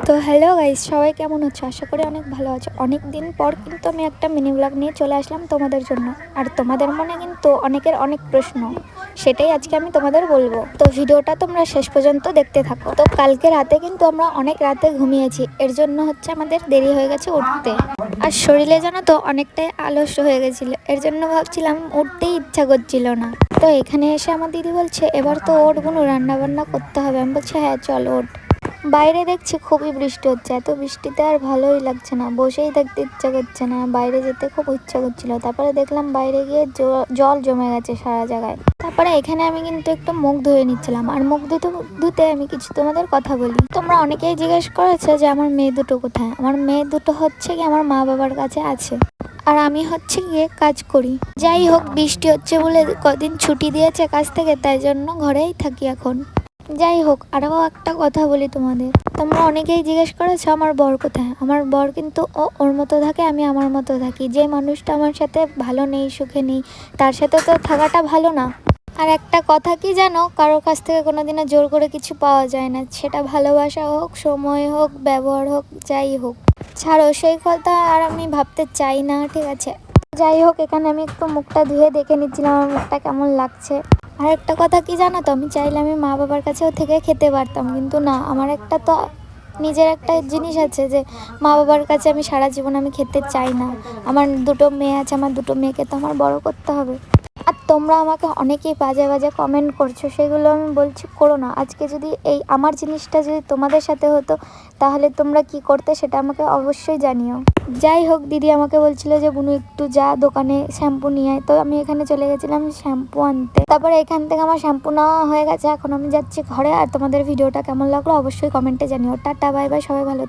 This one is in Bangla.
তো হ্যালো গাইস, সবাই কেমন আছো? আশা করি অনেক ভালো আছো। অনেক দিন পর কিন্তু আমি একটা মিনি ব্লগ নিয়ে চলে আসলাম তোমাদের জন্য। আর তোমাদের মনে কিন্তু অনেকের অনেক প্রশ্ন, সেটাই আজকে আমি তোমাদের বলবো। তো ভিডিওটা তোমরা শেষ পর্যন্ত দেখতে থাকো। তো কালকে রাতে কিন্তু আমরা অনেক রাতে ঘুমিয়েছি, এর জন্য হচ্ছে আমাদের দেরি হয়ে গেছে উঠতে। আর শরীরে জানো তো অনেকটাই আলস্য হয়ে গেছিল, এর জন্য ভাবছিলাম উঠতেই ইচ্ছা করছিল না। তো এখানে এসে আমার দিদি বলছে এবার তো ওঠ বুনু, রান্না বান্না করতে হবে। আমি বলছি হ্যাঁ চল ওঠ। বাইরে দেখছি খুবই বৃষ্টি হচ্ছে, এত বৃষ্টিতে আর ভালোই লাগছে না, বসেই থাকতে ইচ্ছা করছে না, বাইরে যেতে খুব ইচ্ছা করছিল। তারপরে দেখলাম বাইরে গিয়ে জল জমে গেছে সারা জায়গায়। তারপরে এখানে আমি কিন্তু একটু মুখ ধুয়ে নিচ্ছিলাম, আর মুখ ধুতে ধুতে আমি কিছু তোমাদের কথা বলি। তোমরা অনেকেই জিজ্ঞেস করেছো যে আমার মেয়ে দুটো কোথায়। আমার মেয়ে দুটো হচ্ছে কি আমার মা বাবার কাছে আছে, আর আমি হচ্ছে গিয়ে কাজ করি। যাই হোক, বৃষ্টি হচ্ছে বলে কদিন ছুটি দিয়েছে কাজ থেকে, তাই জন্য ঘরেই থাকি এখন। যাই হোক, আরও একটা কথা বলি তোমাদের। তোমরা অনেকেই জিজ্ঞেস করেছো আমার বর কোথায়। আমার বর কিন্তু ওর মতো থাকে, আমি আমার মতো থাকি। যে মানুষটা আমার সাথে ভালো নেই, সুখে নেই, তার সাথে তো থাকাটা ভালো না। আর একটা কথা কি জানো, কারোর কাছ থেকে কোনোদিনও জোর করে কিছু পাওয়া যায় না, সেটা ভালোবাসা হোক, সময় হোক, ব্যবহার হোক, যাই হোক। ছাড়ো সেই কথা, আর আমি ভাবতে চাই না, ঠিক আছে। যাই হোক, এখানে আমি একটু মুখটা ধুয়ে দেখে নিচ্ছিলাম আমার মুখটা কেমন লাগছে। আর একটা কথা কি জানো তো, আমি চাইলে আমি মা বাবার কাছেও থেকে খেতে পারতাম, কিন্তু না, আমার একটা তো নিজের একটা জিনিস আছে যে মা বাবার কাছে আমি সারা জীবন আমি খেতে চাই না। আমার দুটো মেয়ে আছে, আমার দুটো মেয়েকে তো আমার বড় করতে হবে। আর তোমরা আমাকে অনেকেই বাজে বাজে কমেন্ট করছো, সেগুলো আমি বলছি করো না। আজকে যদি এই আমার জিনিসটা যদি তোমাদের সাথে হতো, তাহলে তোমরা কি করতে সেটা আমাকে অবশ্যই জানিও। যাই হোক, দিদি আমাকে বলছিল যে বুনু একটু যা দোকানে শ্যাম্পু নিয়ে আয়। তো আমি এখানে চলে গেছিলাম শ্যাম্পু আনতে। তারপরে এখান থেকে আমার শ্যাম্পু নেওয়া হয়ে গেছে, এখন আমি যাচ্ছি ঘরে। আর তোমাদের ভিডিওটা কেমন লাগলো অবশ্যই কমেন্টে জানিও। টাটা, বাই বাই, সবাই ভালো।